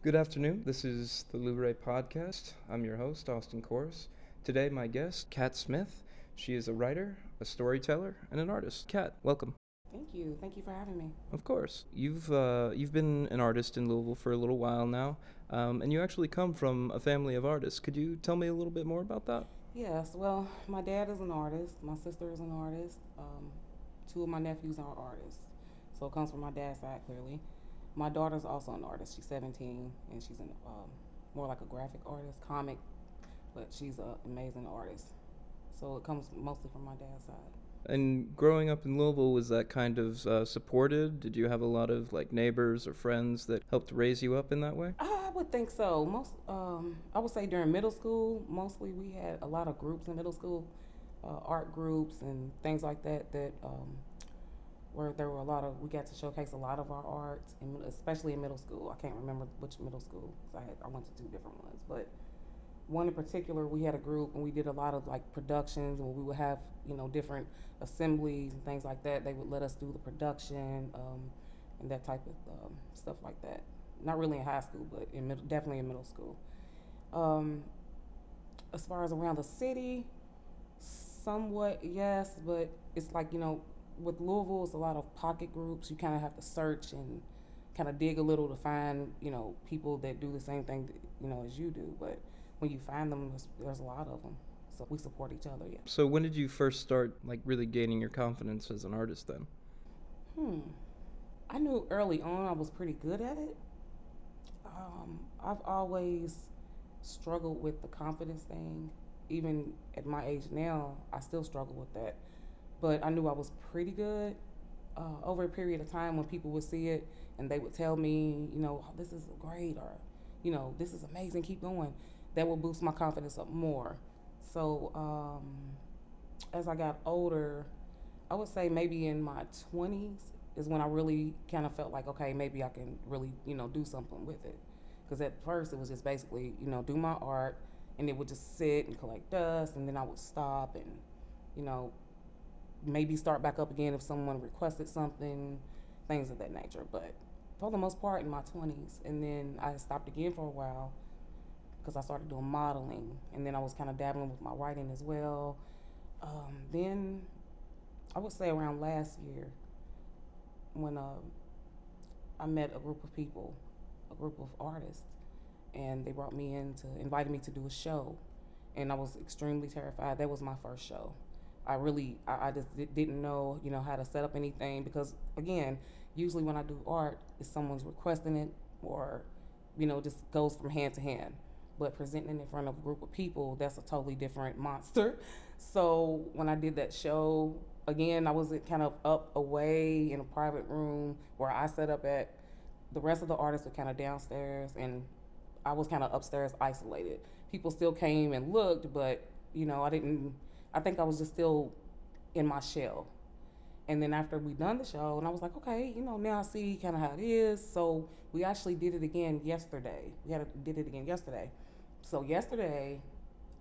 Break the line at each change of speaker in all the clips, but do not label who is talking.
Good afternoon. This is the LouRaePodcast. I'm your host, Austin Kors. Today, my guest, Katt Smith. She is a writer, a storyteller, and an artist. Katt, welcome.
Thank you. Thank you for having me.
Of course. You've been an artist in Louisville for a little while now, and you actually come from a family of artists. Could you tell me a little bit more about that?
Yes, well, my dad is an artist. My sister is an artist. Two of my nephews are artists. So it comes from my dad's side, clearly. My daughter's also an artist. She's 17, and she's more like a graphic artist, comic, but she's an amazing artist. So it comes mostly from my dad's side.
And growing up in Louisville, was that kind of supported? Did you have a lot of neighbors or friends that helped raise you up in that way?
I would think so. I would say during middle school, mostly we had a lot of groups in middle school, art groups and things like that. Where there were we got to showcase a lot of our art, and especially in middle school. I can't remember which middle school because I went to two different ones, but one in particular, we had a group and we did a lot of productions, and we would have different assemblies and things like that. They would let us do the production and that type of stuff like that. Not really in high school, but definitely in middle school. Um, as far as around the city, somewhat yes, but it's with Louisville, it's a lot of pocket groups. You kind of have to search and kind of dig a little to find people that do the same thing as you do, but when you find them, there's a lot of them. So we support each other, yeah.
So when did you first start really gaining your confidence as an artist then?
I knew early on I was pretty good at it. I've always struggled with the confidence thing. Even at my age now, I still struggle with that. But I knew I was pretty good. Over a period of time, when people would see it and they would tell me, "Oh, this is great," or, "This is amazing, keep going," that would boost my confidence up more. So as I got older, I would say maybe in my 20s is when I really kind of felt like, okay, maybe I can really, do something with it. Because at first it was just basically, do my art, and it would just sit and collect dust, and then I would stop and, you know, maybe start back up again if someone requested something, things of that nature. But for the most part, in my 20s, and then I stopped again for a while because I started doing modeling, and then I was kind of dabbling with my writing as well. Then I would say around last year when I met a group of people, a group of artists, and they brought me in to invited me to do a show, and I was extremely terrified. That was my first show. I just didn't know how to set up anything, because again, usually when I do art, if someone's requesting it, or just goes from hand to hand. But presenting it in front of a group of people, that's a totally different monster. So when I did that show, again, I was kind of up away in a private room where I set up at. The rest of the artists were kind of downstairs, and I was kind of upstairs isolated. People still came and looked, but I didn't. I think I was just still in my shell. And then after we done the show, and I was like, okay, now I see kind of how it is. So we actually did it again yesterday. Did it again yesterday. So yesterday,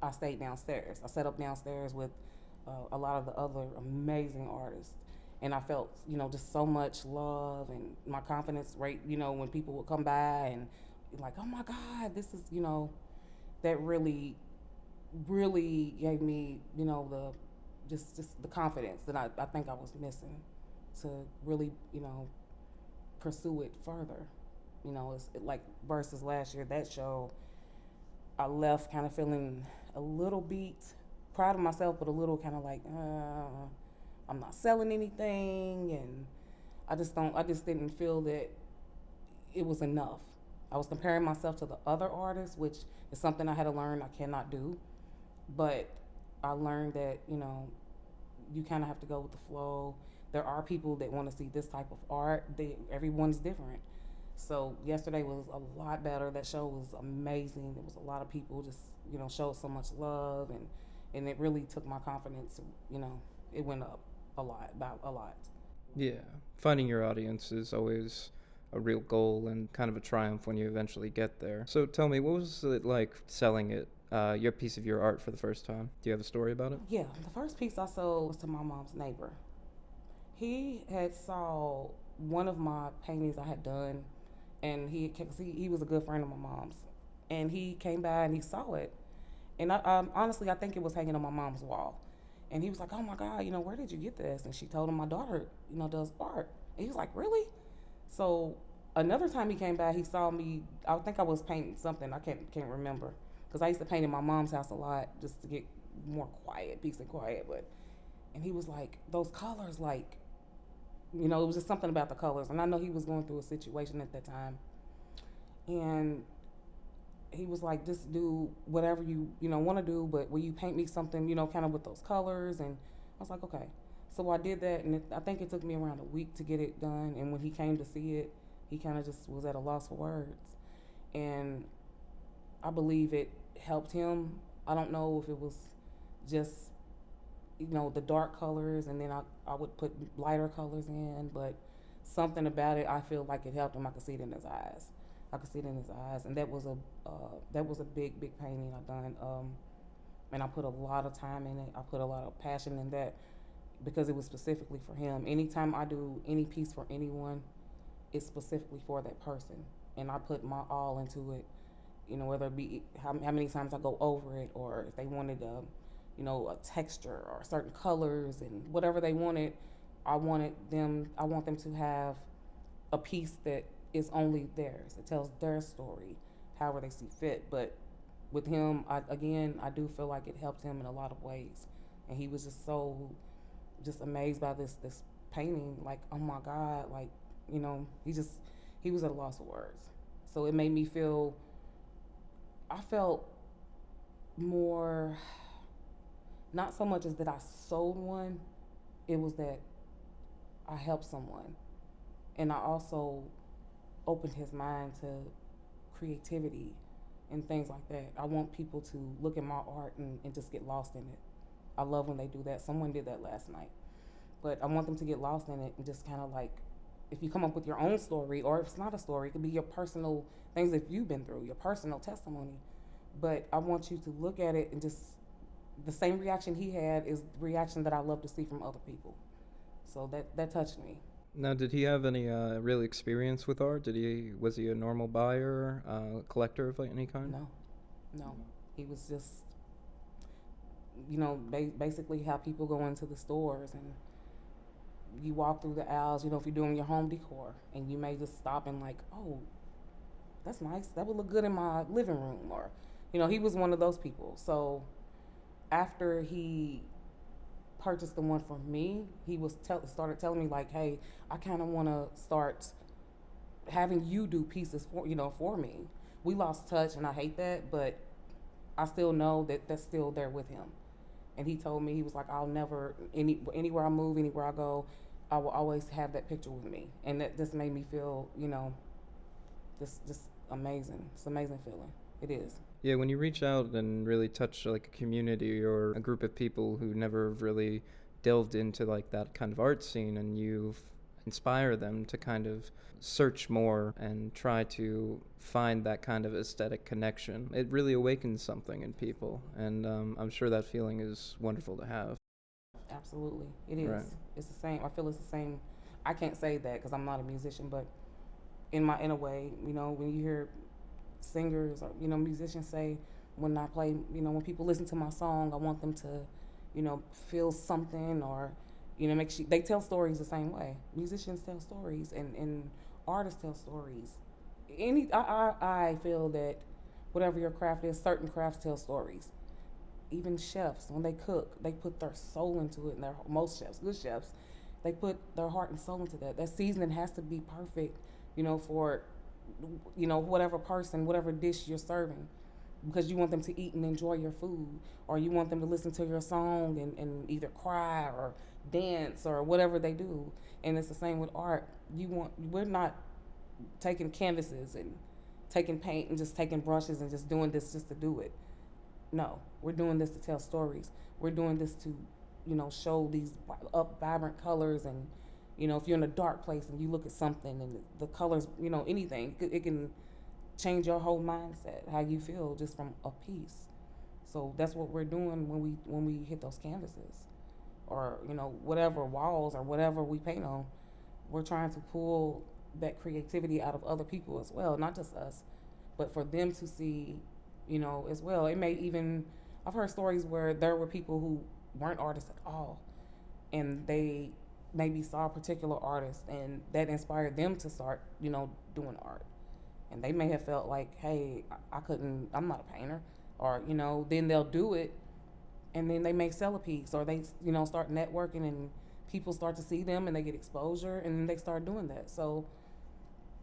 I stayed downstairs. I set up downstairs with a lot of the other amazing artists. And I felt, just so much love, and my confidence rate, when people would come by and like, oh my God, this is, that really, really gave me, the just the confidence that I think I was missing to really, pursue it further. It's like versus last year, that show, I left kind of feeling a little beat, proud of myself, but a little kind of like, I'm not selling anything, and I just didn't feel that it was enough. I was comparing myself to the other artists, which is something I had to learn I cannot do. But I learned that, you kind of have to go with the flow. There are people that want to see this type of art. Everyone's different. So yesterday was a lot better. That show was amazing. There was a lot of people just, showed so much love, and it really took my confidence, it went up about a lot.
Yeah, finding your audience is always a real goal and kind of a triumph when you eventually get there. So tell me, what was it like selling it, your piece of your art for the first time? Do you have a story about it?
Yeah, the first piece I sold was to my mom's neighbor. He had saw one of my paintings I had done, and cause he was a good friend of my mom's, and he came by and he saw it, and honestly I think it was hanging on my mom's wall, and he was like, "Oh my God, where did you get this?" And she told him my daughter, does art, and he was like, "Really?" So another time he came by, he saw me. I think I was painting something. I can't remember because I used to paint in my mom's house a lot just to get more quiet, peace and quiet. But and he was like, "Those colors, like, it was just something about the colors." And I know he was going through a situation at that time, and he was like, "Just do whatever you want to do, but will you paint me something, kind of with those colors?" And I was like, "Okay." So I did that, and I think it took me around a week to get it done. And when he came to see it, he kind of just was at a loss for words. And I believe it helped him. I don't know if it was just the dark colors, and then I would put lighter colors in, but something about it, I feel like it helped him. I could see it in his eyes. I could see it in his eyes, and that was a big painting I done. And I put a lot of time in it. I put a lot of passion in that because it was specifically for him. Anytime I do any piece for anyone, it's specifically for that person, and I put my all into it. Whether it be how many times I go over it, or if they wanted a texture or certain colors and whatever they wanted, I want them to have a piece that is only theirs. It tells their story, however they see fit. But with him, I do feel like it helped him in a lot of ways, and he was just amazed by this painting. Like, oh my God, like, he was at a loss of words. So it made me feel. I felt more, not so much as that I sold one, it was that I helped someone. And I also opened his mind to creativity and things like that. I want people to look at my art and just get lost in it. I love when they do that. Someone did that last night. But I want them to get lost in it and just kind of like, if you come up with your own story, or if it's not a story, it could be your personal things that you've been through, your personal testimony. But I want you to look at it and just, the same reaction he had is the reaction that I love to see from other people. So that touched me.
Now, did he have any real experience with art? Was he a normal buyer, collector of any kind?
No, no. He was just, basically how people go into the stores and you walk through the aisles, if you're doing your home decor, and you may just stop and like, oh, that's nice. That would look good in my living room. Or, he was one of those people. So after he purchased the one for me, he started telling me like, hey, I kind of want to start having you do pieces for me. We lost touch, and I hate that, but I still know that that's still there with him. And he told me, he was like, I'll never, anywhere I move, anywhere I go, I will always have that picture with me. And that just made me feel, just amazing. It's an amazing feeling. It is.
Yeah, when you reach out and really touch like a community or a group of people who never really delved into like that kind of art scene, and you inspire them to kind of search more and try to find that kind of aesthetic connection, it really awakens something in people, and I'm sure that feeling is wonderful to have.
Absolutely, it is.
Right.
It's the same. I feel it's the same. I can't say that because I'm not a musician, but in a way, when you hear singers or musicians say, when I play, when people listen to my song, I want them to, feel something, or make sure they tell stories the same way. Musicians tell stories, and artists tell stories. I feel that whatever your craft is, certain crafts tell stories. Even chefs, when they cook, they put their soul into it. And most chefs, good chefs, they put their heart and soul into that. That seasoning has to be perfect, for whatever person, whatever dish you're serving, because you want them to eat and enjoy your food, or you want them to listen to your song and either cry or dance or whatever they do. And it's the same with art. We're not taking canvases and taking paint and just taking brushes and just doing this just to do it. No, we're doing this to tell stories. We're doing this to, show these vibrant colors. And, if you're in a dark place and you look at something and the colors, anything, it can change your whole mindset, how you feel just from a piece. So that's what we're doing when we hit those canvases, or whatever walls or whatever we paint on. We're trying to pull that creativity out of other people as well, not just us, but for them to see, as well. It may even, I've heard stories where there were people who weren't artists at all, and they maybe saw a particular artist and that inspired them to start, doing art. And they may have felt like, hey, I couldn't, I'm not a painter, or then they'll do it, and then they may sell a piece, or they start networking, and people start to see them and they get exposure, and then they start doing that. So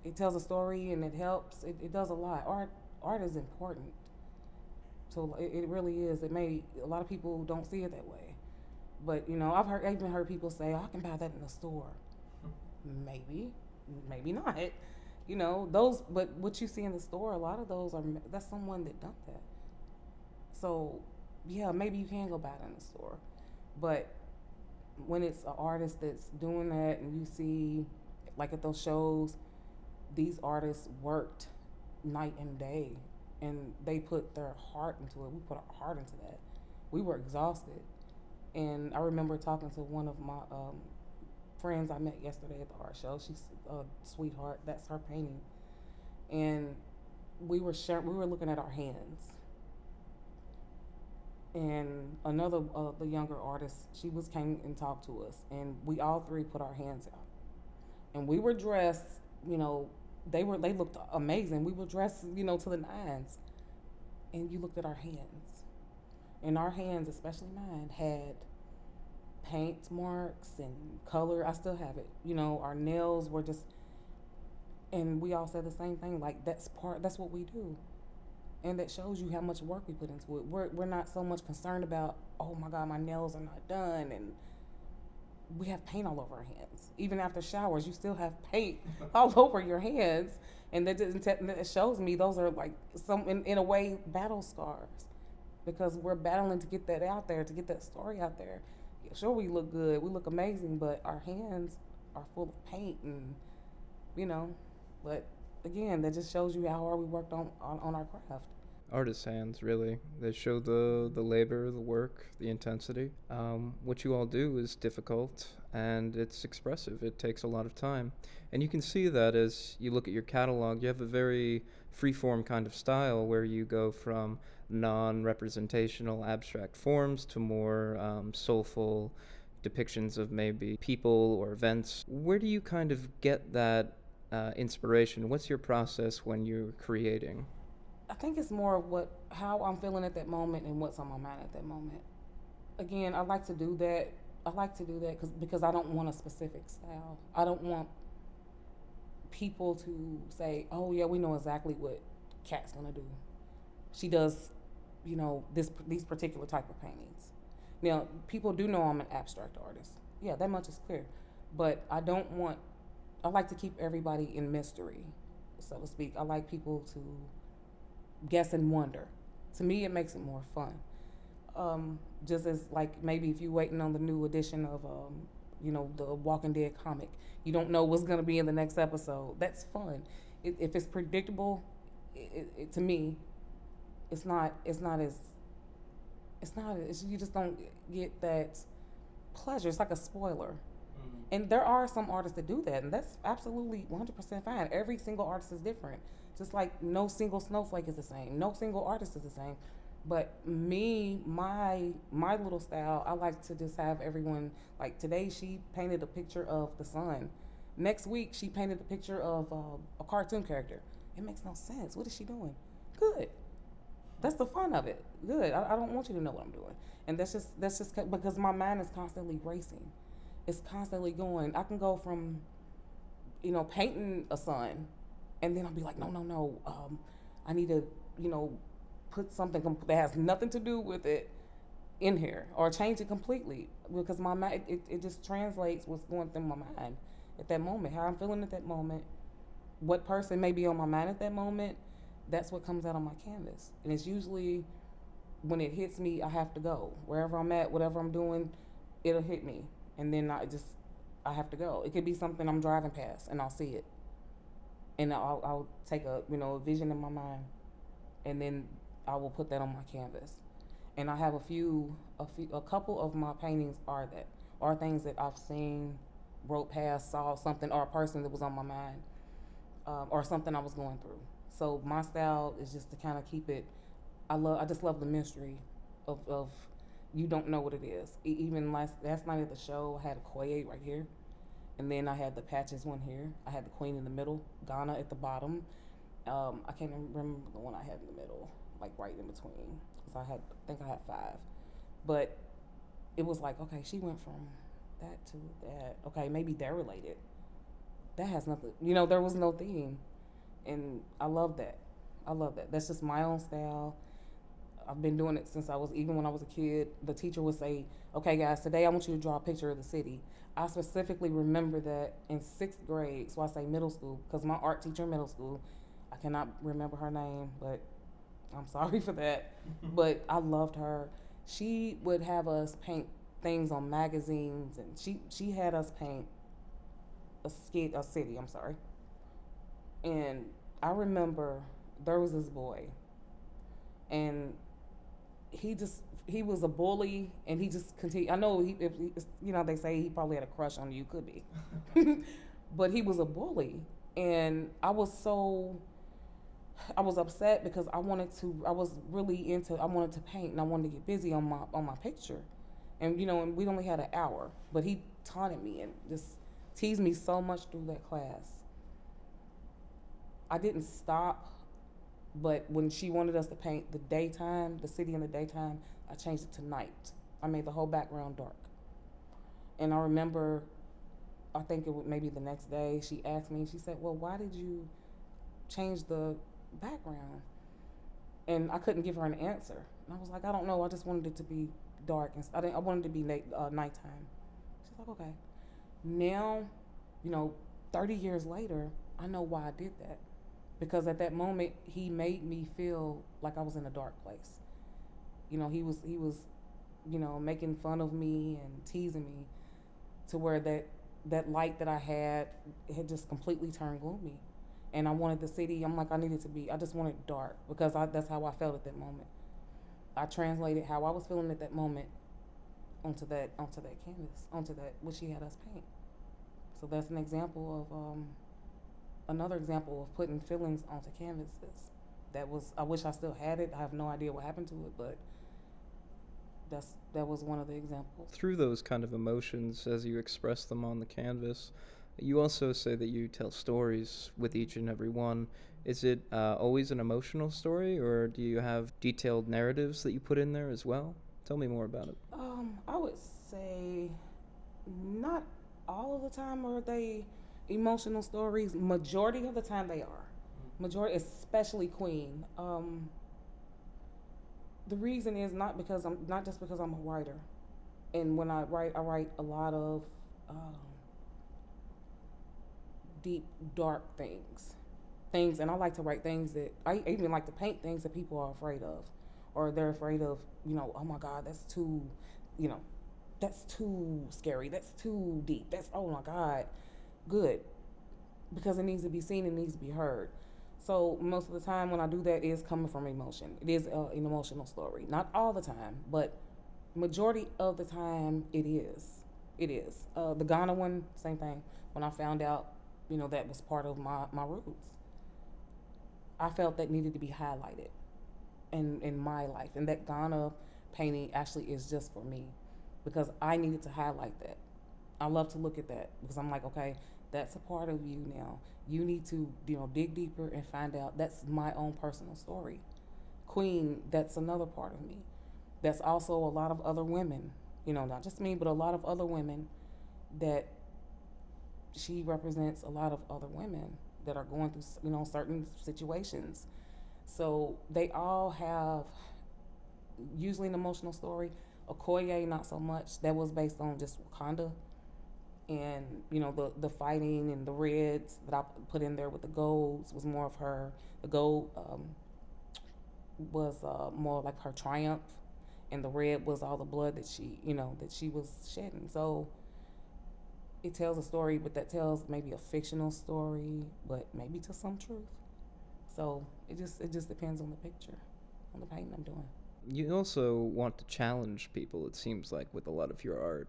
it tells a story and it helps. It does a lot. Art is important. So it really is. It may, a lot of people don't see it that way, but I've even heard people say, oh, I can buy that in the store. Maybe not. Those, but what you see in the store, a lot of those that's someone that done that. So yeah, maybe you can go buy it in the store, but when it's an artist that's doing that, and you see, like at those shows, these artists worked night and day, and they put their heart into it. We put our heart into that. We were exhausted, and I remember talking to one of my friends I met yesterday at the art show. She's a sweetheart. That's her painting, and we were looking at our hands. And another the younger artist, she came and talked to us, and we all three put our hands out, and we were dressed. They looked amazing. We were dressed, to the nines, and you looked at our hands, and our hands, especially mine, had paint marks and color. I still have it. Our nails were just, and we all said the same thing. Like that's what we do. And that shows you how much work we put into it. We're not so much concerned about, oh my God, my nails are not done, and we have paint all over our hands. Even after showers, you still have paint all over your hands, and that shows me those are like some in a way battle scars, because we're battling to get that out there, to get that story out there. Sure, we look good, we look amazing, but our hands are full of paint, and but again, that just shows you how hard we worked on our craft.
Artists' hands, really. They show the labor, the work, the intensity. What you all do is difficult, and it's expressive. It takes a lot of time. And you can see that as you look at your catalog. You have a very free-form kind of style where you go from non-representational abstract forms to more soulful depictions of maybe people or events. Where do you kind of get that inspiration? What's your process when you're creating?
I think it's more of how I'm feeling at that moment and what's on my mind at that moment. Again, I like to do that. Because I don't want a specific style. I don't want people to say, "Oh yeah, we know exactly what Katt's gonna do. She does, these particular type of paintings." Now, people do know I'm an abstract artist. Yeah, that much is clear. But I don't want. I like to keep everybody in mystery, so to speak. I like people to guess and wonder. To me, it makes it more fun. Just as like maybe if you're waiting on the new edition of the Walking Dead comic, you don't know what's gonna be in the next episode. That's fun. If it's predictable, to me, it's not as you just don't get that pleasure. It's like a spoiler. And there are some artists that do that, and that's absolutely 100% fine. Every single artist is different. Just like no single snowflake is the same. No single artist is the same. But my little style, I like to just have everyone, like today she painted a picture of the sun. Next week she painted a picture of a cartoon character. It makes no sense. What is she doing? Good. That's the fun of it. Good. I don't want you to know what I'm doing. And that's just because my mind is constantly racing. It's constantly going. I can go from, painting a sun, and then I'll be like, no. I need to, put something that has nothing to do with it in here, or change it completely, because my mind, it just translates what's going through my mind at that moment, how I'm feeling at that moment, what person may be on my mind at that moment. That's what comes out on my canvas, and it's usually when it hits me, I have to go wherever I'm at, whatever I'm doing, it'll hit me, and then I have to go. It could be something I'm driving past, and I'll see it, and I'll take a vision in my mind, and then I will put that on my canvas. And I have a couple of my paintings are things that I've seen, wrote past, saw something, or a person that was on my mind, or something I was going through. So my style is just to kind of keep it. I just love the mystery of you don't know what it is. Even last night at the show, I had a Koye right here, and then I had the patches one here. I had the queen in the middle, Ghana at the bottom. I can't remember the one I had in the middle, like right in between, because I think I had five, but it was like, okay, she went from that to that. Okay, maybe they're related. That has nothing. There was no theme, and I love that. I love that. That's just my own style. I've been doing it since even when I was a kid. The teacher would say, "Okay, guys, today I want you to draw a picture of the city." I specifically remember that in sixth grade, so I say middle school, because my art teacher in middle school, I cannot remember her name, but I'm sorry for that. But I loved her. She would have us paint things on magazines, and she had us paint a city. I'm sorry, and I remember there was this boy, and he was a bully, and he just continued. I know they say he probably had a crush on you, could be, but he was a bully, and I was upset because I was really into, I wanted to paint and I wanted to get busy on my picture, and and we only had an hour, but he taunted me and just teased me so much through that class. I didn't stop. But when she wanted us to paint the city in the daytime, I changed it to night. I made the whole background dark. And I remember, I think it was maybe the next day, she asked me, she said, "Well, why did you change the background?" And I couldn't give her an answer. And I was like, "I don't know. I just wanted it to be dark. And I wanted it to be nighttime." She's like, "Okay." Now, you know, 30 years later, I know why I did that. Because at that moment, he made me feel like I was in a dark place. He was making fun of me and teasing me, to where that light that I had just completely turned gloomy. And I wanted the city. I'm like, I just wanted dark, because that's how I felt at that moment. I translated how I was feeling at that moment onto that canvas, onto that what she had us paint. So that's another example of putting feelings onto canvases. I wish I still had it. I have no idea what happened to it, but that was one of the examples.
Through those kind of emotions, as you express them on the canvas, you also say that you tell stories with each and every one. Is it always an emotional story, or do you have detailed narratives that you put in there as well? Tell me more about it.
I would say not all of the time are they emotional stories. Majority of the time they are. Majority, especially Queen. The reason is not just because I'm a writer, and when I write a lot of deep, dark things, and I like to write things that I even like to paint things that people are afraid of, or they're afraid of. Oh my God, you know, that's too scary. That's too deep. That's, oh my God, good, because it needs to be seen. It needs to be heard. So most of the time when I do that, is coming from emotion. It is an emotional story. Not all the time, but majority of the time it is. It is. The Ghana one, same thing. When I found out, that was part of my roots, I felt that needed to be highlighted in my life. And that Ghana painting actually is just for me, because I needed to highlight that. I love to look at that, because I'm like, okay, that's a part of you now. You need to, dig deeper and find out. That's my own personal story. Queen, that's another part of me. That's also a lot of other women, not just me, but a lot of other women, that she represents a lot of other women that are going through, certain situations. So they all have usually an emotional story. Okoye, not so much. That was based on just Wakanda, and the fighting, and the reds that I put in there with the golds was more of her. The gold was more like her triumph, and the red was all the blood that she was shedding. So it tells a story, but that tells maybe a fictional story, but maybe to some truth. So it just depends on the picture, on the painting I'm doing.
You also want to challenge people, it seems like, with a lot of your art.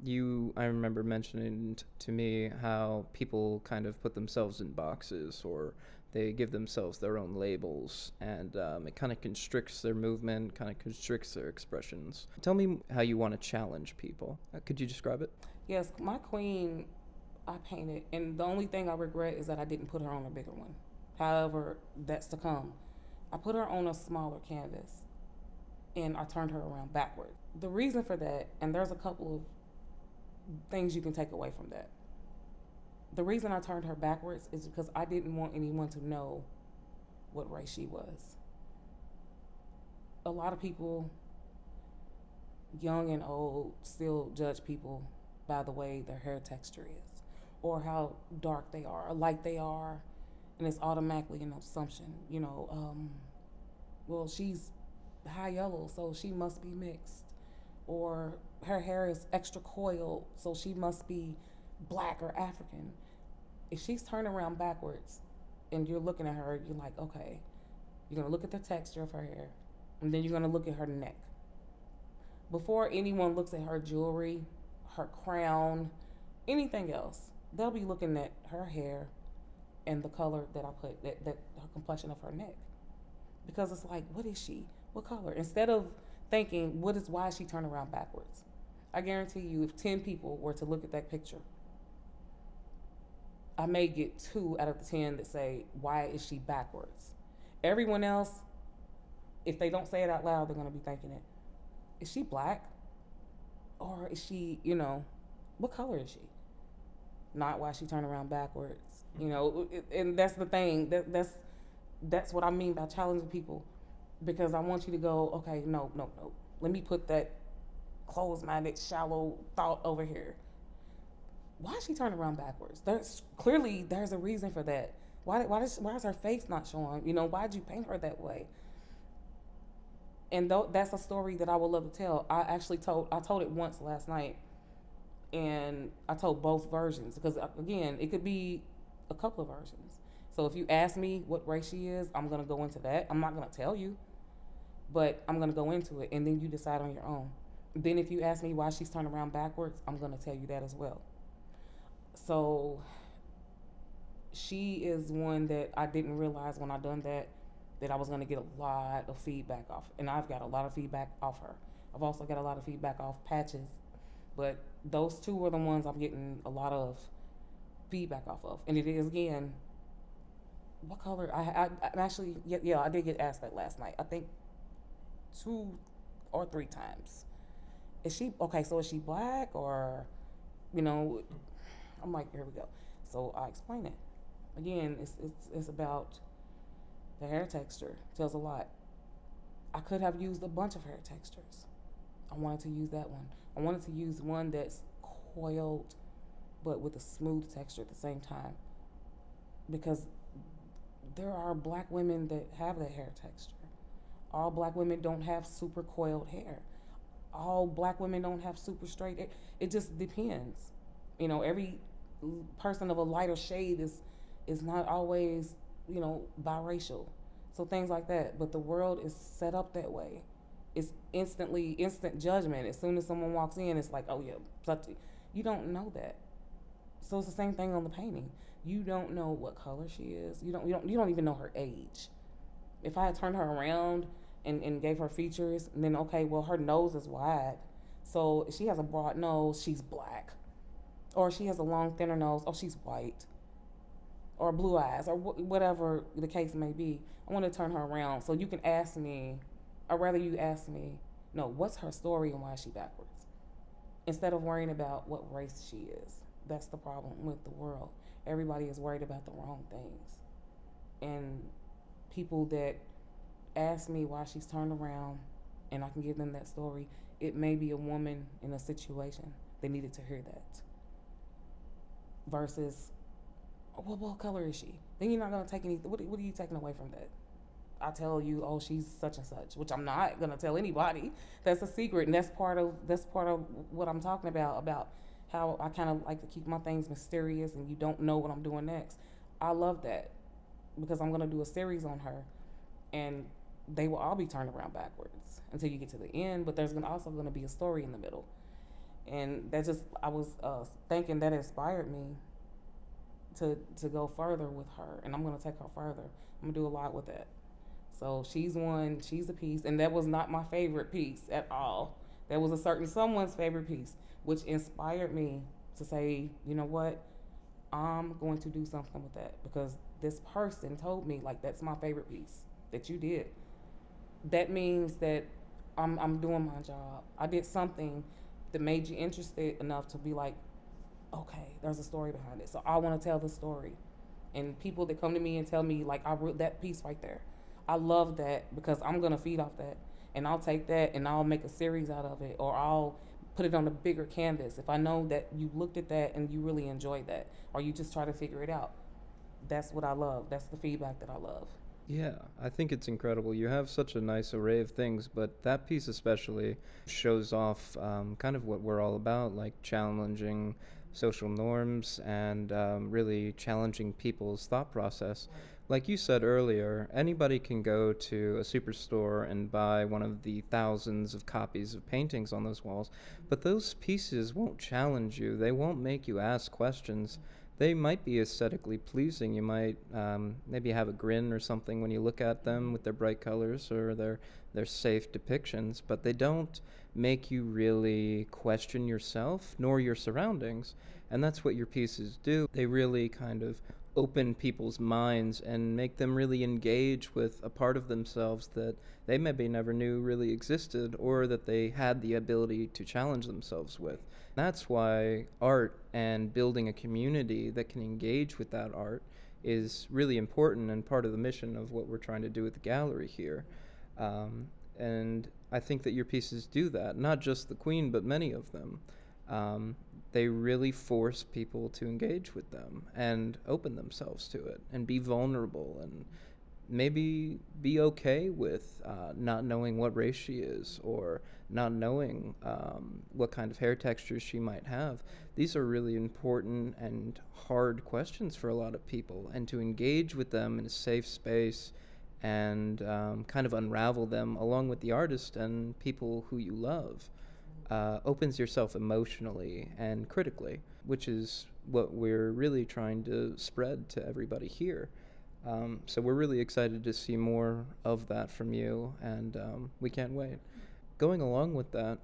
I remember mentioning to me how people kind of put themselves in boxes, or they give themselves their own labels, and it kind of constricts their movement, kind of constricts their expressions. Tell me how you want to challenge people. Could you describe it?
Yes, my queen, I painted, and the only thing I regret is that I didn't put her on a bigger one. However, that's to come. I put her on a smaller canvas, and I turned her around backward. The reason for that, and there's a couple of things you can take away from that. The reason I turned her backwards is because I didn't want anyone to know what race she was. A lot of people, young and old, still judge people by the way their hair texture is, or how dark they are, or light they are, and it's automatically an assumption. Well, she's high yellow, so she must be mixed, or her hair is extra coiled, so she must be black or African. If she's turning around backwards and you're looking at her, you're like, okay, you're gonna look at the texture of her hair, and then you're gonna look at her neck. Before anyone looks at her jewelry, her crown, anything else, they'll be looking at her hair and the color that I put, that her complexion of her neck. Because it's like, what is she? What color? Instead of thinking, why is she turning around backwards? I guarantee you, if 10 people were to look at that picture, I may get 2 out of the 10 that say, why is she backwards? Everyone else, if they don't say it out loud, they're going to be thinking it. Is she black? Or is she, what color is she? Not why she turned around backwards. And that's the thing. That's what I mean by challenging people. Because I want you to go, okay, no. Let me put that closed-minded, shallow thought over here. Why is she turning around backwards? There's a reason for that. Why is her face not showing? Why'd you paint her that way? And that's a story that I would love to tell. I told it once last night, and I told both versions because, again, it could be a couple of versions. So if you ask me what race she is, I'm gonna go into that. I'm not gonna tell you, but I'm gonna go into it, and then you decide on your own. Then if you ask me why she's turning around backwards, I'm gonna tell you that as well. So she is one that I didn't realize when I done that I was going to get a lot of feedback off. And I've got a lot of feedback off her. I've also got a lot of feedback off Patches. But those 2 are the ones I'm getting a lot of feedback off of. And it is, again, what color? I'm actually, I did get asked that last night. I think 2 or 3 times. Is she black or, I'm like, here we go. So I explain it. Again, it's about the hair texture. Tells a lot. I could have used a bunch of hair textures. I wanted to use that one. I wanted to use one that's coiled but with a smooth texture at the same time. Because there are black women that have that hair texture. All black women don't have super coiled hair. All black women don't have super straight hair. It just depends. Every person of a lighter shade is not always, biracial. So things like that. But the world is set up that way. It's instant judgment. As soon as someone walks in, it's like, oh yeah, you don't know that. So it's the same thing on the painting. You don't know what color she is. You don't even know her age. If I had turned her around and gave her features, and then okay, well her nose is wide. So if she has a broad nose, she's black. Or she has a long, thinner nose, oh, she's white. Or blue eyes, or whatever the case may be. I want to turn her around. So you can ask me, or rather you ask me, no, what's her story and why is she backwards? Instead of worrying about what race she is. That's the problem with the world. Everybody is worried about the wrong things. And people that ask me why she's turned around and I can give them that story, it may be a woman in a situation. They needed to hear that. Versus, well, what color is she? Then you're not going to take anything. What are you taking away from that? I tell you, oh, she's such and such, which I'm not going to tell anybody. That's a secret, and that's part of what I'm talking about how I kind of like to keep my things mysterious and you don't know what I'm doing next. I love that because I'm going to do a series on her, and they will all be turned around backwards until you get to the end, but there's also going to be a story in the middle. And that just I was thinking that inspired me to go further with her, and I'm gonna take her further. I'm gonna do a lot with that. So she's one. She's a piece, and that was not my favorite piece at all. That was a certain someone's favorite piece, which inspired me to say, you know what, I'm going to do something with that because this person told me like that's my favorite piece that you did. That means that I'm doing my job. I did something that made you interested enough to be like, okay, there's a story behind it. So I want to tell the story. And people that come to me and tell me like I wrote that piece right there. I love that because I'm gonna feed off that. And I'll take that and I'll make a series out of it, or I'll put it on a bigger canvas. If I know that you looked at that and you really enjoyed that, or you just try to figure it out. That's what I love. That's the feedback that I love.
Yeah, I think it's incredible. You have such a nice array of things, but that piece especially shows off kind of what we're all about, like challenging social norms and really challenging people's thought process. Like you said earlier, anybody can go to a superstore and buy one of the thousands of copies of paintings on those walls, but those pieces won't challenge you. They won't make you ask questions. They might be aesthetically pleasing. You might maybe have a grin or something when you look at them with their bright colors or their safe depictions, but they don't make you really question yourself nor your surroundings. And that's what your pieces do. They really kind of open people's minds and make them really engage with a part of themselves that they maybe never knew really existed or that they had the ability to challenge themselves with. That's why art and building a community that can engage with that art is really important and part of the mission of what we're trying to do with the gallery here. And I think that your pieces do that, not just the Queen, but many of them. They really force people to engage with them and open themselves to it and be vulnerable and maybe be okay with not knowing what race she is or not knowing what kind of hair texture she might have. These are really important and hard questions for a lot of people, and to engage with them in a safe space and kind of unravel them along with the artist and people who you love opens yourself emotionally and critically, which is what we're really trying to spread to everybody here. So we're really excited to see more of that from you, and we can't wait. Going along with that,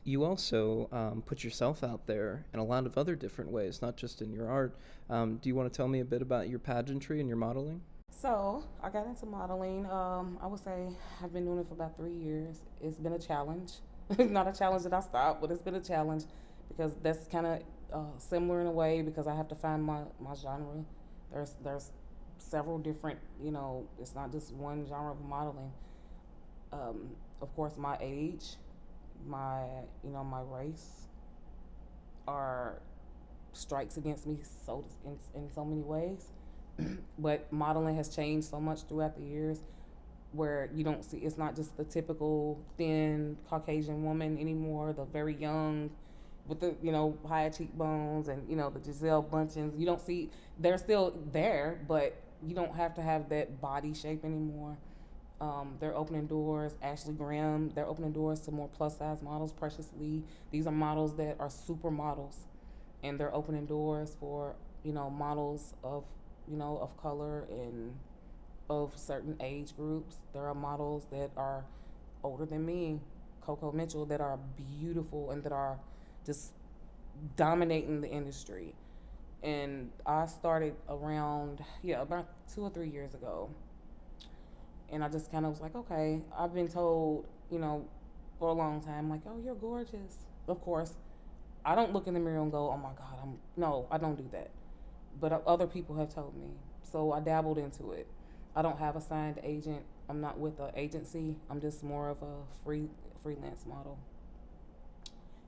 you also put yourself out there in a lot of other different ways, not just in your art. Do you want to tell me a bit about your pageantry and your modeling?
So I got into modeling. I would say I've been doing it for about 3 years. It's been a challenge. Not a challenge that I stopped, but it's been a challenge because that's kind of similar in a way because I have to find my genre. There's several different, it's not just one genre of modeling. Of course, my age, my race are strikes against me in so many ways. But modeling has changed so much throughout the years where you don't see it's not just the typical thin Caucasian woman anymore, the very young with the high cheekbones and the Giselle Bunchens. You don't see they're still there, but you don't have to have that body shape anymore. They're opening doors. Ashley Graham, they're opening doors to more plus size models. Precious Lee, these are models that are supermodels, and they're opening doors for models of color and of certain age groups. There are models that are older than me, Coco Mitchell, that are beautiful and that are just dominating the industry. And I started around, about 2 or 3 years ago. And I just kind of was like, okay, I've been told, for a long time, like, oh, you're gorgeous. Of course, I don't look in the mirror and go, oh my God, no, I don't do that. But other people have told me. So I dabbled into it. I don't have a signed agent. I'm not with an agency. I'm just more of a freelance model.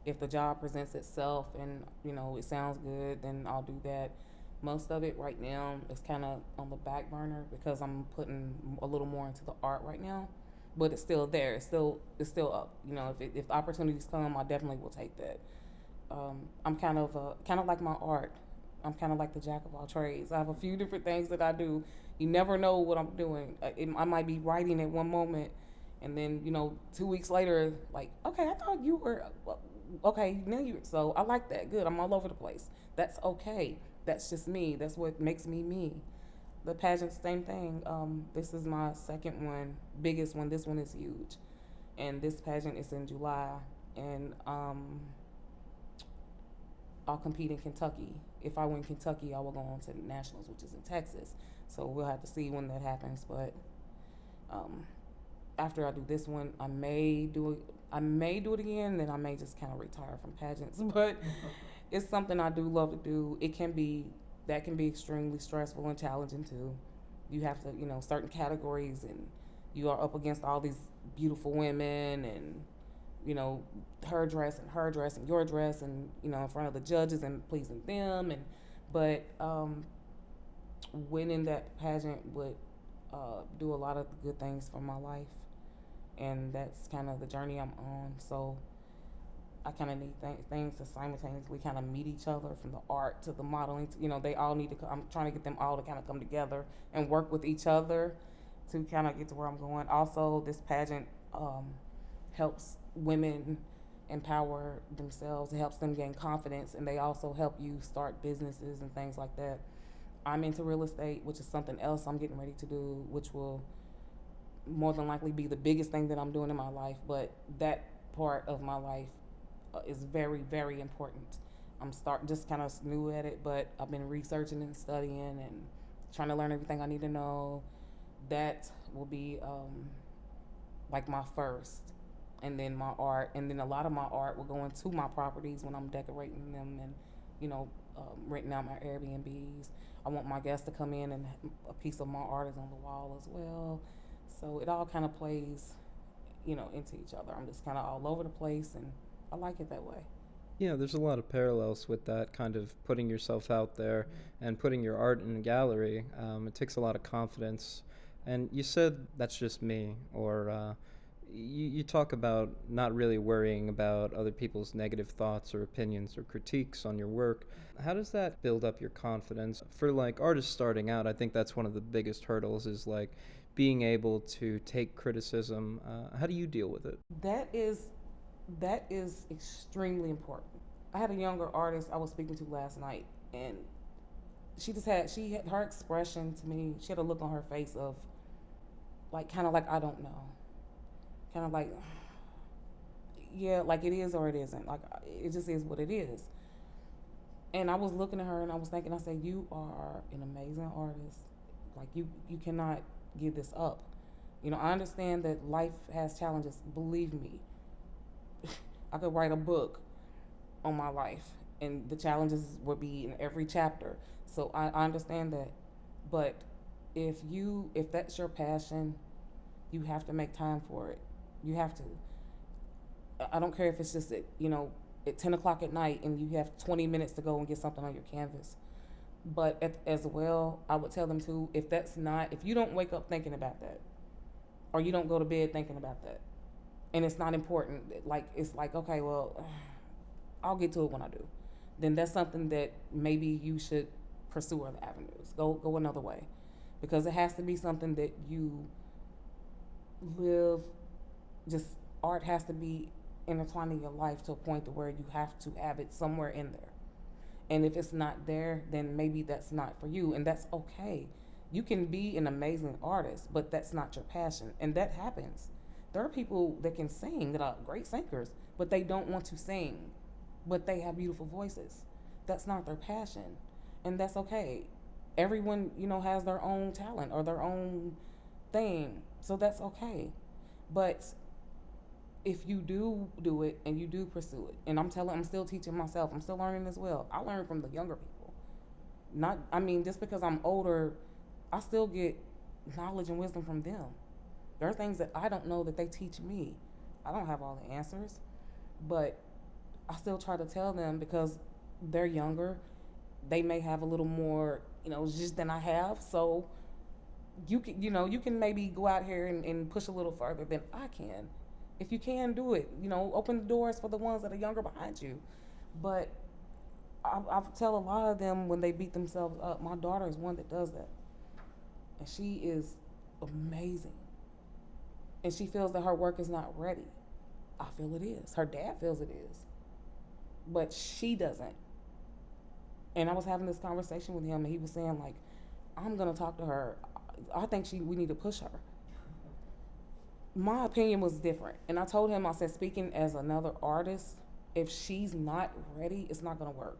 If the job presents itself and it sounds good, then I'll do that. Most of it right now is kind of on the back burner because I'm putting a little more into the art right now. But it's still there. It's still up. If the opportunities come, I definitely will take that. I'm kind of like my art. I'm kind of like the jack of all trades. I have a few different things that I do. You never know what I'm doing. I might be writing at one moment, and then 2 weeks later, like, okay, I thought you were. Okay, now you. So I like that. Good. I'm all over the place. That's okay. That's just me. That's what makes me me. The pageant, same thing. This is my second one, biggest one. This one is huge, and this pageant is in July, and I'll compete in Kentucky. If I win Kentucky, I will go on to the nationals, which is in Texas. So we'll have to see when that happens. But um, after I do this one, I may do it. I may do it again, and then I may just kind of retire from pageants. But it's something I do love to do. It can be that can be extremely stressful and challenging too. You have to, certain categories, and you are up against all these beautiful women, and her dress and your dress, and in front of the judges and pleasing them, and but winning that pageant would do a lot of good things for my life, and that's kind of the journey I'm on. So I kind of need things to simultaneously kind of meet each other, from the art to the modeling. They all need to. I'm trying to get them all to kind of come together and work with each other to kind of get to where I'm going. Also, this pageant helps women empower themselves. It helps them gain confidence, and they also help you start businesses and things like that. I'm into real estate, which is something else I'm getting ready to do, which will more than likely be the biggest thing that I'm doing in my life. But that part of my life is very, very important. I'm just kind of new at it, but I've been researching and studying and trying to learn everything I need to know. That will be like my first, and then my art, and then a lot of my art will go into my properties when I'm decorating them, and renting out my Airbnbs. I want my guests to come in, and a piece of my art is on the wall as well. So it all kind of plays, into each other. I'm just kind of all over the place, and I like it that way.
Yeah, there's a lot of parallels with that kind of putting yourself out there and putting your art in a gallery. It takes a lot of confidence. And you said that's just me, or you talk about not really worrying about other people's negative thoughts or opinions or critiques on your work. How does that build up your confidence? For like artists starting out, I think that's one of the biggest hurdles is like being able to take criticism. How do you deal with it?
That is extremely important. I had a younger artist I was speaking to last night, and she had her expression to me. She had a look on her face of like kind of like I don't know, kind of like yeah, like it is or it isn't. Like it just is what it is. And I was looking at her and I was thinking, I said, you are an amazing artist. Like you cannot give this up. I understand that life has challenges. Believe me, I could write a book on my life, and the challenges would be in every chapter. So I understand that, but if that's your passion, you have to make time for it. You have to. I don't care if it's just at 10 o'clock at night and you have 20 minutes to go and get something on your canvas. But as well, I would tell them too, if you don't wake up thinking about that, or you don't go to bed thinking about that, and it's not important, like it's like, okay, well, I'll get to it when I do, then that's something that maybe you should pursue other avenues. Go another way, because it has to be something that you live. Just art has to be intertwined in your life to a point to where you have to have it somewhere in there. And if it's not there, then maybe that's not for you, and that's okay. You can be an amazing artist, but that's not your passion, and that happens. There are people that can sing that are great singers, but they don't want to sing, but they have beautiful voices. That's not their passion, and that's okay. Everyone, has their own talent or their own thing, so that's okay. But if you do it and you do pursue it, and I'm still teaching myself, I'm still learning as well. I learn from the younger people. Just because I'm older, I still get knowledge and wisdom from them. There are things that I don't know that they teach me. I don't have all the answers, but I still try to tell them because they're younger. They may have a little more, just than I have. So you can maybe go out here and push a little further than I can. If you can do it, open the doors for the ones that are younger behind you. But I tell a lot of them when they beat themselves up. My daughter is one that does that, and she is amazing. And she feels that her work is not ready. I feel it is. Her dad feels it is. but she doesn't. And I was having this conversation with him, and he was saying like, I'm gonna talk to her. I think we need to push her. My opinion was different, and I told him, I said, speaking as another artist, if she's not ready, it's not gonna work.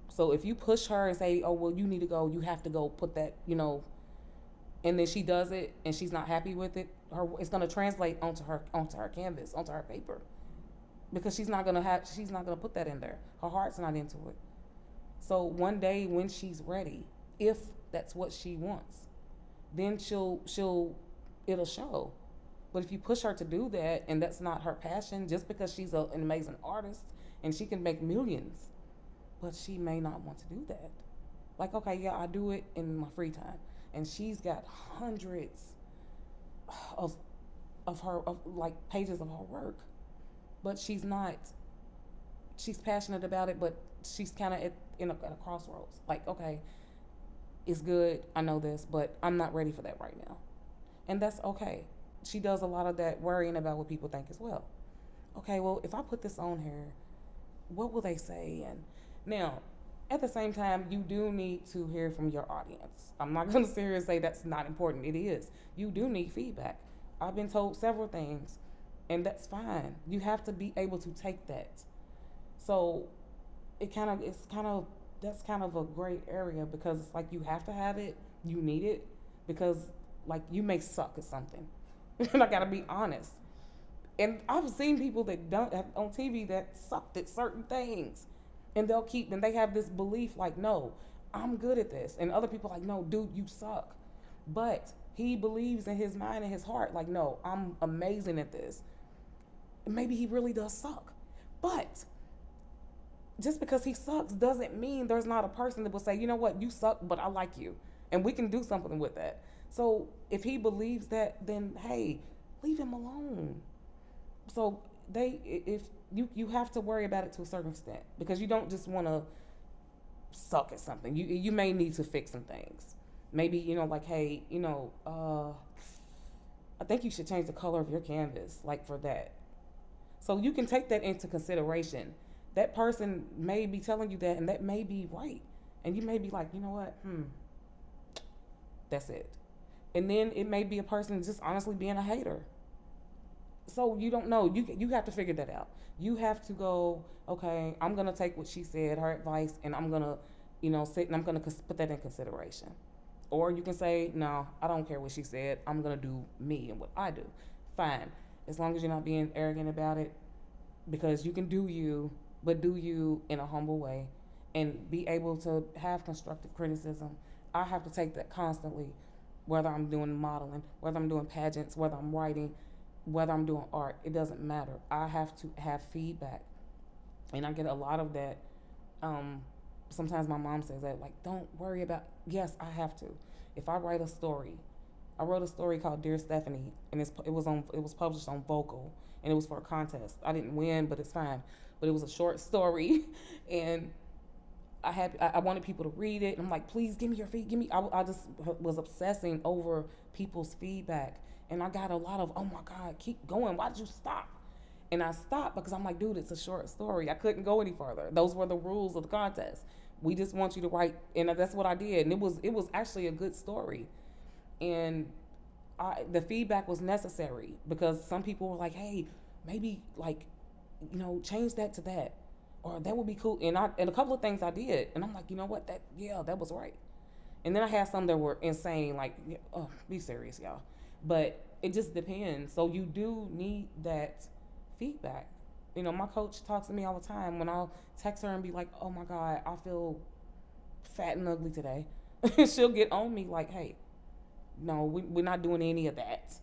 So if you push her and say, oh well, you need to go, you have to go put that, and then she does it and she's not happy with it, it's gonna translate onto her canvas, onto her paper, because she's not gonna put that in there. Her heart's not into it. So one day when she's ready, if that's what she wants, then it'll show. But if you push her to do that and that's not her passion, just because she's an amazing artist and she can make millions, but she may not want to do that. Like, okay, yeah, I do it in my free time, and she's got hundreds of like pages of her work, but she's not. She's passionate about it, but she's kind of at a crossroads. Like, okay, it's good, I know this, but I'm not ready for that right now, and that's okay. She does a lot of that worrying about what people think as well. Okay, well, if I put this on here, what will they say? And now, at the same time, you do need to hear from your audience. I'm not going to sit here and say that's not important. It is. You do need feedback. I've been told several things, and that's fine. You have to be able to take that. So that's kind of a gray area, because it's like you have to have it, you need it, because like you may suck at something. And I gotta be honest. And I've seen people that don't have on TV that sucked at certain things, and they have this belief like, no, I'm good at this, and other people are like, no, dude, you suck. But he believes in his mind and his heart, like, no, I'm amazing at this. Maybe he really does suck, but just because he sucks doesn't mean there's not a person that will say, you know what, you suck, but I like you, and we can do something with that. So if he believes that, then hey, leave him alone. So if you have to worry about it to a certain extent, because you don't just want to suck at something. You may need to fix some things. Maybe like, hey, I think you should change the color of your canvas, like for that. So you can take that into consideration. That person may be telling you that, and that may be right, and you may be like, you know what, that's it. And then it may be a person just honestly being a hater. So you don't know. You have to figure that out. You have to go, okay, I'm gonna take what she said, her advice, and I'm gonna, sit and I'm gonna put that in consideration. Or you can say, no, I don't care what she said. I'm gonna do me and what I do. Fine, as long as you're not being arrogant about it, because you can do you, but do you in a humble way, and be able to have constructive criticism. I have to take that constantly, whether I'm doing modeling, whether I'm doing pageants, whether I'm writing, whether I'm doing art. It doesn't matter. I have to have feedback, and I get a lot of that. Sometimes my mom says that, like, don't worry about. Yes, I have to. If I write a story, I wrote a story called Dear Stephanie, and it was published on Vocal, and it was for a contest. I didn't win, but it's fine. But it was a short story, and I wanted people to read it. And I'm like, please give me your feedback. I just was obsessing over people's feedback, and I got a lot of, oh my God, keep going. Why did you stop? And I stopped because I'm like, dude, it's a short story. I couldn't go any further. Those were the rules of the contest. We just want you to write, and that's what I did. And it was actually a good story, and the feedback was necessary, because some people were like, hey, maybe like, change that to that, or that would be cool. And a couple of things I did, and I'm like, you know what, that was right. And then I had some that were insane, like, oh, be serious, y'all. But it just depends. So you do need that feedback. My coach talks to me all the time. When I'll text her and be like, oh my God, I feel fat and ugly today, she'll get on me like, hey, no, we're not doing any of that.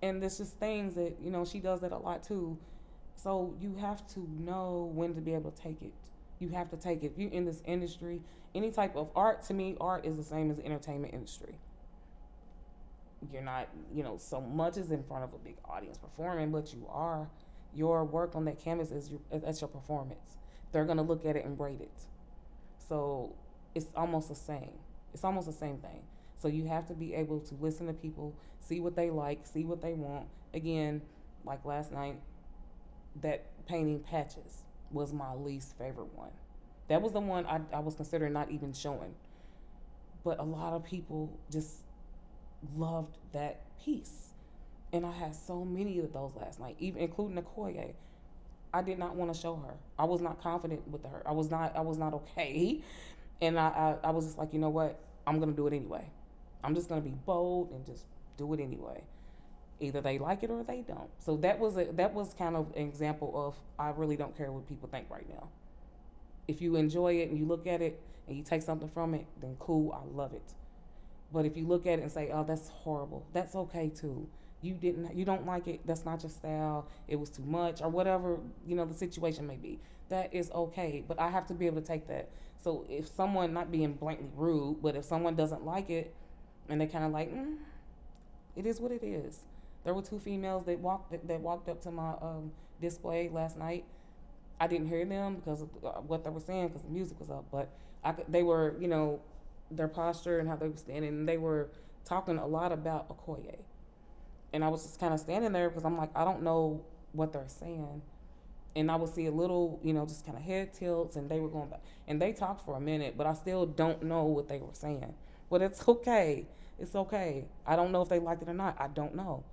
And there's just things that, she does that a lot too. So you have to know when to be able to take it. You have to take it. If you're in this industry, any type of art, to me, art is the same as the entertainment industry. You're not, so much as in front of a big audience performing, but you are. Your work on that canvas that's your performance. They're gonna look at it and rate it. So it's almost the same. It's almost the same thing. So you have to be able to listen to people, see what they like, see what they want. Again, like last night, that painting Patches. was my least favorite one. That was the one I was considering not even showing. But a lot of people just loved that piece. And I had so many of those last night, even including Okoye. I did not want to show her. I was not confident with her. I was not okay. And I was just like, you know what? I'm gonna do it anyway. I'm just gonna be bold and just do it anyway. Either they like it or they don't. So that was kind of an example of I really don't care what people think right now. If you enjoy it and you look at it and you take something from it, then cool, I love it. But if you look at it and say, "Oh, that's horrible," that's okay too. You don't like it. That's not your style. It was too much, or whatever the situation may be. That is okay. But I have to be able to take that. So if someone, not being blatantly rude, but if someone doesn't like it, and they kind of like, it is what it is. There were two females that walked up to my display last night. I didn't hear them because of what they were saying because the music was up, but they were, their posture and how they were standing, and they were talking a lot about Okoye. And I was just kind of standing there because I'm like, I don't know what they're saying. And I would see a little, just kind of head tilts, and they were going back. And they talked for a minute, but I still don't know what they were saying. But it's okay. It's okay. I don't know if they liked it or not. I don't know.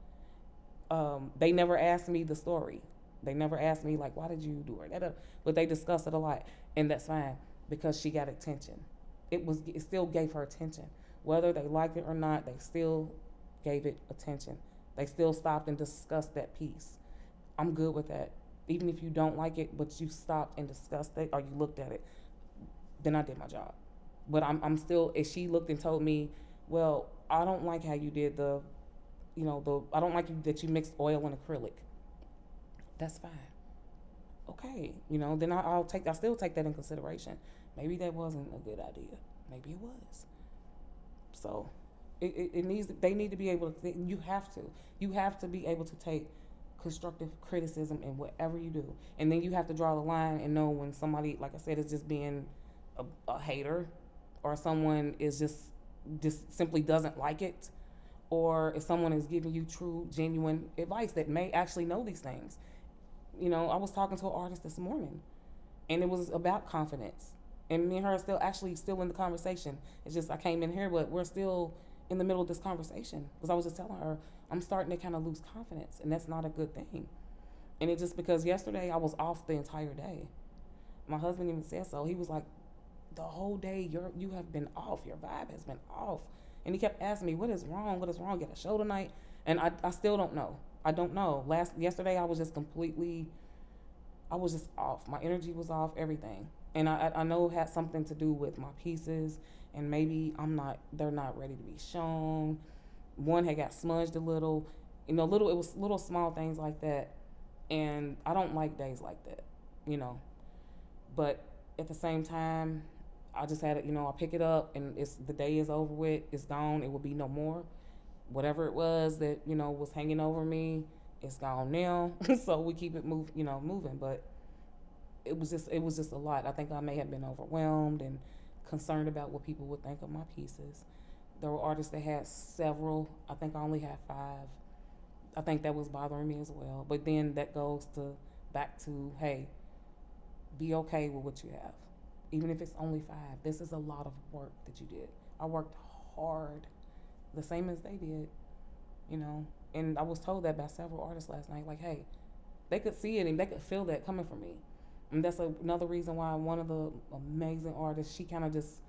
They never asked me the story. They never asked me like, why did you do it? But they discussed it a lot, and that's fine because she got attention. It still gave her attention, whether they liked it or not. They still gave it attention. They still stopped and discussed that piece. I'm good with that. Even if you don't like it, but you stopped and discussed it or you looked at it, then I did my job. But I'm still. If she looked and told me, well, I don't like how you did I don't like that you mixed oil and acrylic. That's fine. Okay, then I still take that in consideration. Maybe that wasn't a good idea. Maybe it was. So, it needs. They need to be able to. You have to be able to take constructive criticism in whatever you do, and then you have to draw the line and know when somebody, like I said, is just being a hater, or someone is just simply doesn't like it, or if someone is giving you true, genuine advice that may actually know these things. I was talking to an artist this morning, and it was about confidence. And me and her are still in the conversation. It's just I came in here, but we're still in the middle of this conversation because I was just telling her I'm starting to kind of lose confidence, and that's not a good thing. And it's just because yesterday I was off the entire day. My husband even said so. He was like, the whole day you have been off. Your vibe has been off. And he kept asking me, what is wrong? What is wrong? You got a show tonight? And I still don't know. I don't know. Yesterday I was just off. My energy was off, everything. And I know it had something to do with my pieces, and maybe they're not ready to be shown. One had got smudged a little, it was little small things like that. And I don't like days like that. But at the same time, I just had it, I pick it up and the day is over with, it's gone, it will be no more. Whatever it was that, was hanging over me, it's gone now. So we keep it moving. But it was just a lot. I think I may have been overwhelmed and concerned about what people would think of my pieces. There were artists that had several. I think I only had 5. I think that was bothering me as well. But then that goes back to, hey, be okay with what you have. Even if it's only 5, this is a lot of work that you did. I worked hard, the same as they did, And I was told that by several artists last night, like, hey, they could see it and they could feel that coming from me. And that's another reason why one of the amazing artists, she kind of just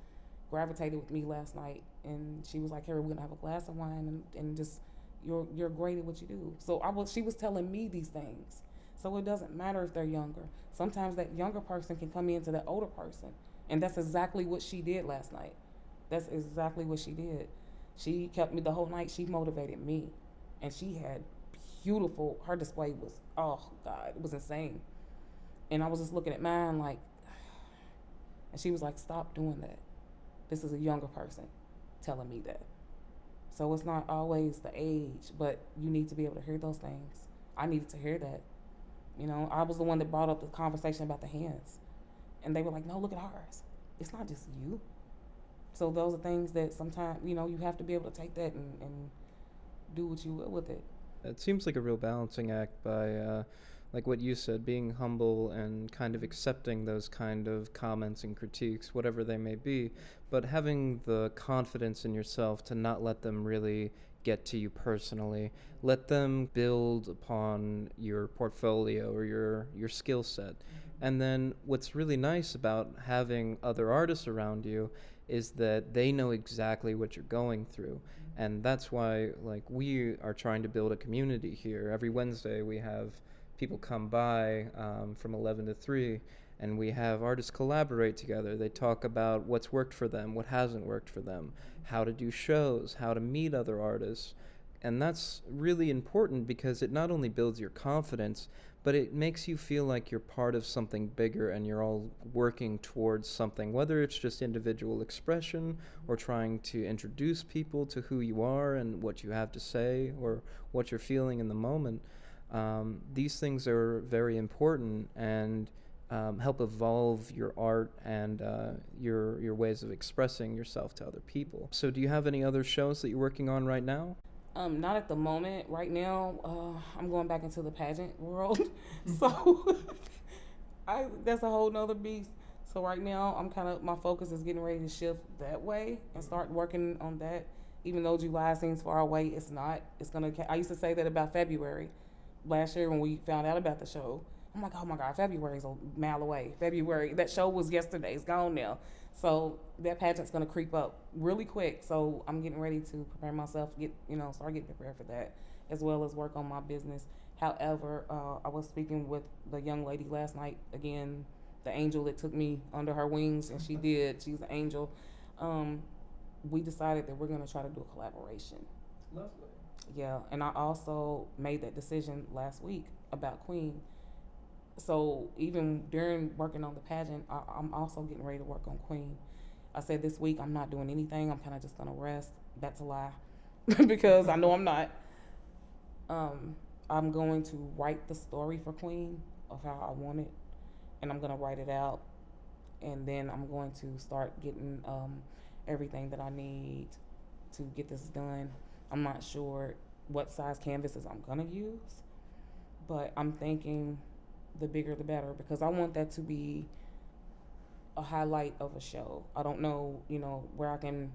gravitated with me last night. And she was like, Harry, we're going to have a glass of wine and just, you're great at what you do. So she was telling me these things. So it doesn't matter if they're younger. Sometimes that younger person can come into that older person. And that's exactly what she did last night. That's exactly what she did. She kept me the whole night. She motivated me. And she had her display was, oh God, it was insane. And I was just looking at mine like, and she was like, stop doing that. This is a younger person telling me that. So it's not always the age, but you need to be able to hear those things. I needed to hear that. I was the one that brought up the conversation about the hands. And they were like, no, look at ours. It's not just you. So those are things that sometimes, you have to be able to take that and do what you will with it.
It seems like a real balancing act by, like what you said, being humble and kind of accepting those kind of comments and critiques, whatever they may be, but having the confidence in yourself to not let them really get to you personally. Let them build upon your portfolio or your skill set. And then what's really nice about having other artists around you is that they know exactly what you're going through. And that's why, like, we are trying to build a community here. Every Wednesday we have people come by from 11 to 3, and we have artists collaborate together. They talk about what's worked for them, what hasn't worked for them, how to do shows, how to meet other artists. And that's really important because it not only builds your confidence, but it makes you feel like you're part of something bigger and you're all working towards something, whether it's just individual expression or trying to introduce people to who you are and what you have to say or what you're feeling in the moment. These things are very important and help evolve your art and your ways of expressing yourself to other people. So do you have any other shows that you're working on right now?
Not at the moment. Right now, I'm going back into the pageant world, so that's a whole nother beast. So right now, my focus is getting ready to shift that way and start working on that. Even though July seems far away, it's not. It's gonna. I used to say that about February, last year when we found out about the show. I'm like, oh my God, February's a mile away. February, that show was yesterday. It's gone now. So that pageant's gonna creep up really quick. So I'm getting ready to prepare myself, start getting prepared for that, as well as work on my business. However, I was speaking with the young lady last night. Again, the angel that took me under her wings, and she did. She's an angel. We decided that we're gonna try to do a collaboration.
Lovely.
Yeah, and I also made that decision last week about Queen. So even during working on the pageant, I'm also getting ready to work on Queen. I said this week I'm not doing anything. I'm kind of just gonna rest. That's a lie, because I know I'm not. I'm going to write the story for Queen of how I want it, and I'm gonna write it out, and then I'm going to start getting everything that I need to get this done. I'm not sure what size canvases I'm gonna use, but I'm thinking the bigger the better, because I want that to be a highlight of a show. I don't know, where I can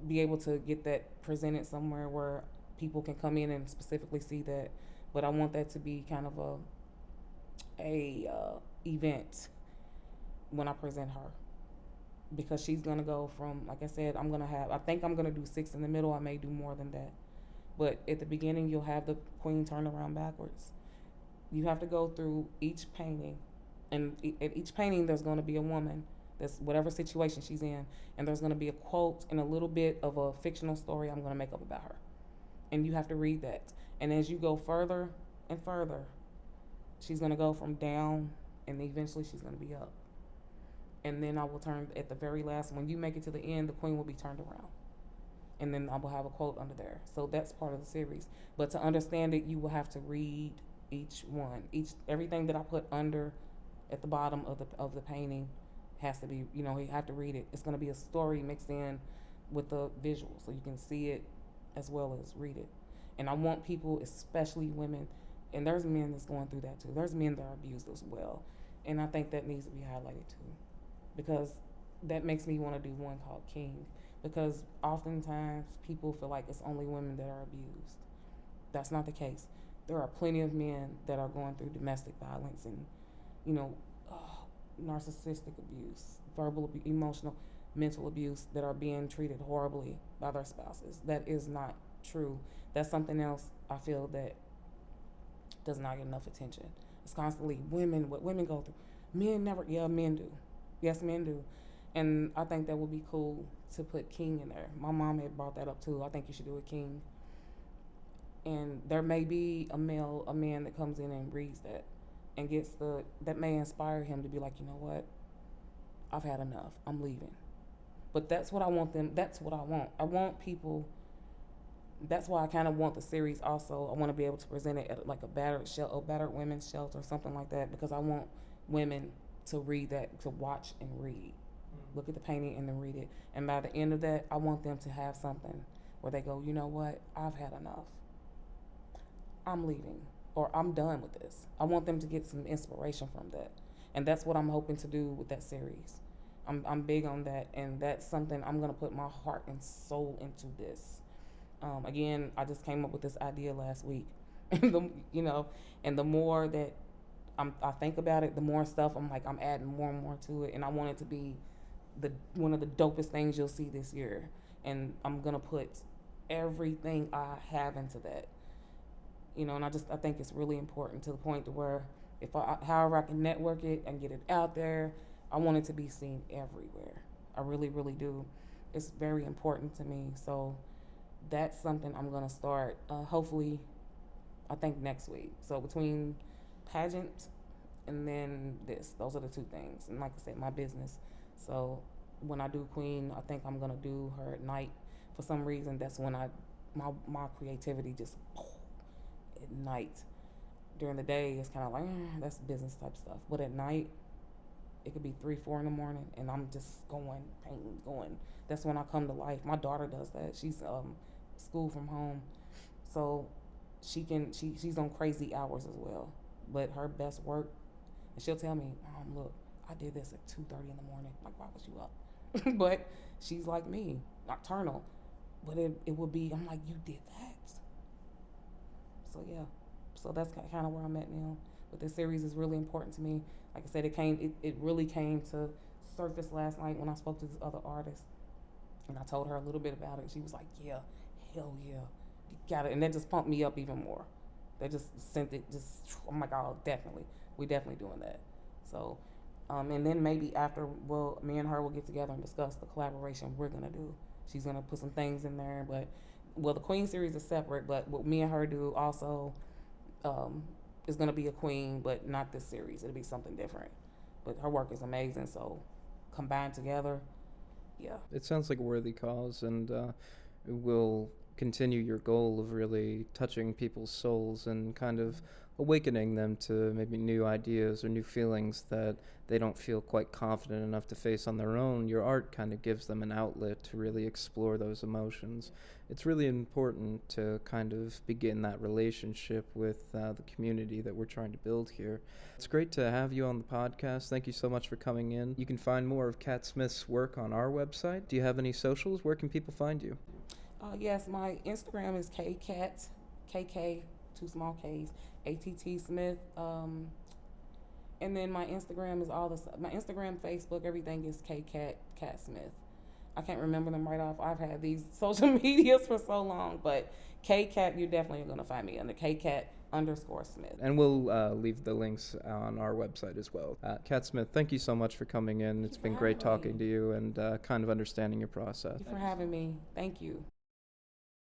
be able to get that presented somewhere where people can come in and specifically see that, but I want that to be kind of a event when I present her, because she's gonna go from, like I said, I think I'm gonna do 6 in the middle. I may do more than that, but at the beginning you'll have the Queen turn around backwards. You have to go through each painting, and at each painting there's going to be a woman that's whatever situation she's in, and there's going to be a quote and a little bit of a fictional story I'm going to make up about her, and you have to read that. And as you go further and further, she's going to go from down, and eventually she's going to be up, and then I will turn at the very last. When you make it to the end, the Queen will be turned around, and then I will have a quote under there. So that's part of the series. But to understand it, you will have to read everything that I put under at the bottom of the painting has to be, you have to read it. It's going to be a story mixed in with the visual, so you can see it as well as read it. And I want people, especially women, and there's men that's going through that too. There's men that are abused as well, and I think that needs to be highlighted too, because that makes me want to do one called King, because oftentimes people feel like it's only women that are abused. That's not the case. There are plenty of men that are going through domestic violence and, narcissistic abuse, verbal abuse, emotional, mental abuse, that are being treated horribly by their spouses. That is not true. That's something else I feel that does not get enough attention. It's constantly what women go through. Men never, men do. Yes, men do. And I think that would be cool to put King in there. My mom had brought that up too. I think you should do a King. And there may be a man that comes in and reads that and that may inspire him to be like, you know what, I've had enough, I'm leaving. But that's what I want I want people. That's why I kind of want the series also. I want to be able to present it at like a battered women's shelter or something like that, because I want women to read that, to watch and read, look at the painting and then read it. And by the end of that, I want them to have something where they go, you know what, I've had enough, I'm leaving. or I'm done with this. I want them to get some inspiration from that. And that's what I'm hoping to do with that series. I'm big on that, and that's something I'm going to put my heart and soul into this. Again, I just came up with this idea last week. And and the more that I think about it, the more stuff I'm adding more and more to it, and I want it to be one of the dopest things you'll see this year. And I'm gonna put everything I have into that. And I think it's really important to the point to where if however I can network it and get it out there, I want it to be seen everywhere. I really, really do. It's very important to me. So that's something I'm gonna start. Hopefully, I think next week. So between pageant and then those are the two things. And like I said, my business. So when I do Queen, I think I'm gonna do her at night. For some reason, that's when my creativity just at night. During the day, it's kind of like that's business type stuff. But at night, it could be 3, 4 in the morning, and I'm just going painting, going. That's when I come to life. My daughter does that. She's school from home, so she's on crazy hours as well. But her best work, and she'll tell me, Mom, look, I did this at 2:30 in the morning. Like, why was you up? But she's like me, nocturnal. But it would be, I'm like, you did that. So yeah, so that's kind of where I'm at now. But this series is really important to me. Like I said, it really came to surface last night when I spoke to this other artist, and I told her a little bit about it. She was like, yeah, hell yeah, you got it. And that just pumped me up even more. That just sent it, I'm like, oh, definitely. We definitely doing that. So, and then maybe after, well, me and her will get together and discuss the collaboration we're going to do. She's going to put some things in there, but, well, the Queen series is separate, but what me and her do also is going to be a Queen, but not this series. It'll be something different. But her work is amazing, so combined together, yeah.
It sounds like a worthy cause, and it will continue your goal of really touching people's souls and kind of awakening them to maybe new ideas or new feelings that they don't feel quite confident enough to face on their own. Your art kind of gives them an outlet to really explore those emotions. It's really important to kind of begin that relationship with the community that we're trying to build here. It's great to have you on the podcast. Thank you so much for coming in. You can find more of Katt Smith's work on our website. Do you have any socials? Where can people find you?
Yes, my Instagram is KKat, KK, 2 small Ks, ATT Smith. And then my Instagram is my Instagram, Facebook, everything is Katt Smith. I can't remember them right off. I've had these social medias for so long, but KKat, you're definitely going to find me under KKat_Smith.
And we'll leave the links on our website as well. Katt Smith, thank you so much for coming in. It's been great talking to you and kind of understanding your process.
Thank you for having me. Thank you.